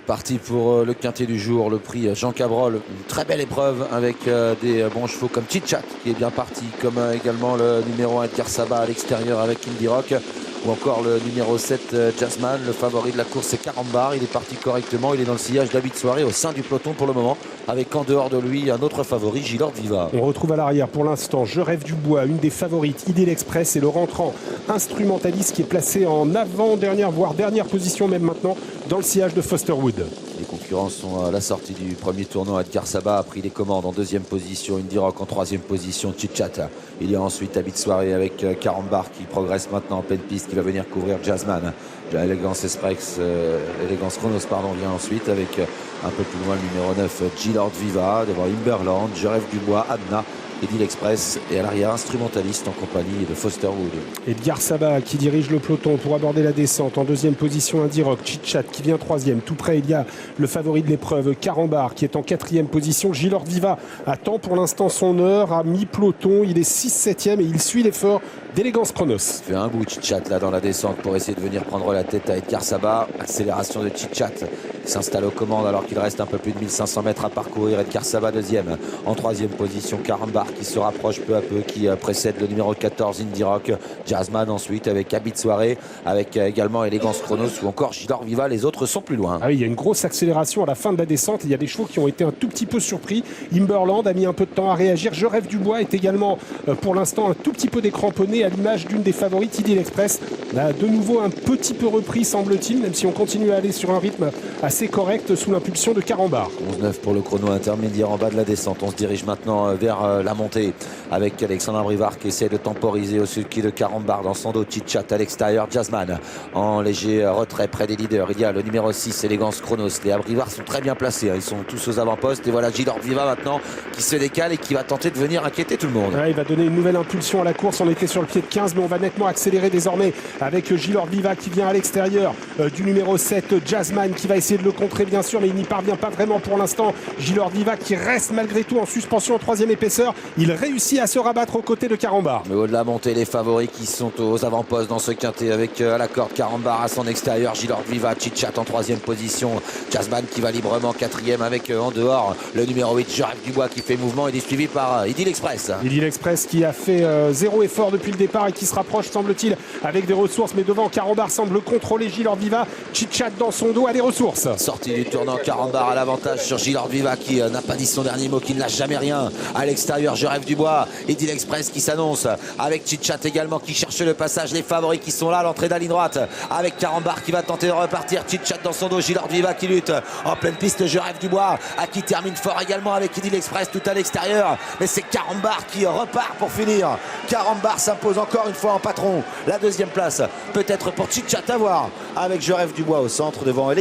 Parti pour le quintet du jour, le prix Jean Cabrol, une très belle épreuve avec des bons chevaux comme Chitchat qui est bien parti, comme également le numéro 1 Edgar Saba à l'extérieur avec Indie Rock, ou encore le numéro 7 Jasmine. Le favori de la course c'est Carambar, il est parti correctement, il est dans le sillage d'Habit Soirée au sein du peloton pour le moment, avec en dehors de lui un autre favori, Gilord Viva. On retrouve à l'arrière pour l'instant Je rêve du bois, une des favorites, Idée l'Express, et le rentrant Instrumentaliste qui est placé en avant-dernière, voire dernière position même maintenant dans le sillage de Fosterwood. Les concurrents sont à la sortie du premier tournoi. Edgar Saba a pris les commandes en deuxième position, Indie Rock en troisième position, Chitchat. Il y a ensuite Habit Soirée avec Carambar qui progresse maintenant en pleine piste, qui va venir couvrir Jasmine. Elegance Express, Elegance Chronos pardon, vient ensuite avec un peu plus loin le numéro 9 Gilord Viva, devant Imberland, Je rêve du bois, Adna, Edil Express, et à l'arrière Instrumentaliste en compagnie de Fosterwood. Edgar Saba qui dirige le peloton pour aborder la descente. En deuxième position, Indie Rock, Chitchat qui vient troisième. Tout près, il y a le favori de l'épreuve, Carambar, qui est en quatrième position. Gilord Viva attend pour l'instant son heure à mi-peloton. Il est 6-7e et il suit l'effort d'Elegance Chronos. Il fait un bout Chitchat là dans la descente pour essayer de venir prendre la tête à Edgar Saba. Accélération de Chitchat qui s'installe aux commandes alors qu'il reste un peu plus de 1500 mètres à parcourir. Edgar Saba deuxième. En troisième position, Carambar qui se rapproche peu à peu, qui précède le numéro 14 Indie Rock. Jasmine ensuite avec Habit Soirée, avec également Elegance Chronos ou encore Gilord Viva. Les autres sont plus loin. Ah oui, il y a une grosse accélération à la fin de la descente. Il y a des chevaux qui ont été un tout petit peu surpris. Imberland a mis un peu de temps à réagir. Je rêve du bois est également pour l'instant un tout petit peu décramponné à l'image d'une des favorites, Idée l'Express. Là, de nouveau un petit peu repris semble-t-il, même si on continue à aller sur un rythme assez correct sous l'impulsion de Carambar. 11-9 pour le chrono intermédiaire en bas de la descente. On se dirige maintenant vers la montée avec Alexandre Brivard qui essaie de temporiser au sulky de Carambar dans son dos. Chitchat à l'extérieur, Jasmine en léger retrait près des leaders. Il y a le numéro 6 Elegance Chronos. Les Brivard sont très bien placés, ils sont tous aux avant-postes et voilà Gilord Viva maintenant qui se décale et qui va tenter de venir inquiéter tout le monde. Il va donner une nouvelle impulsion à la course. On était sur le pied de 15 mais on va nettement accélérer désormais avec Gilord Viva qui vient à l'extérieur du numéro 7 Jasmine qui va essayer de le contrer bien sûr mais il n'y parvient pas vraiment pour l'instant. Gilord Viva qui reste malgré tout en suspension en troisième épaisseur. Il réussit à se rabattre aux côtés de Carambar. Mais au-delà de la montée, les favoris qui sont aux avant-postes dans ce quintet avec à la corde Carambar à son extérieur, Gilord Viva, Chitchat en troisième position, Jasmine qui va librement quatrième avec en dehors le numéro 8 Je rêve du bois qui fait mouvement. Il est suivi par Idil Express. Idil Express qui a fait zéro effort depuis le départ et qui se rapproche semble-t-il avec des ressources, mais devant Carambar semble contrôler Gilord Viva. Chitchat dans son dos a des ressources. Sortie du tournant, Carambar à l'avantage sur Gilord Viva qui n'a pas dit son dernier mot, qui ne lâche jamais rien. À l'extérieur, Je rêve du bois, Idil Express qui s'annonce avec Chitchat également qui cherche le passage. Les favoris qui sont là à l'entrée de la ligne droite avec Carambar qui va tenter de repartir. Chitchat dans son dos, Gilord Viva qui lutte en pleine piste. Je rêve du bois à qui termine fort également avec Idil Express tout à l'extérieur, mais c'est Carambar qui repart pour finir. Carambar s'impose encore une fois en patron. La deuxième place peut-être pour Chitchat à voir avec Je rêve du bois au centre devant Elegance.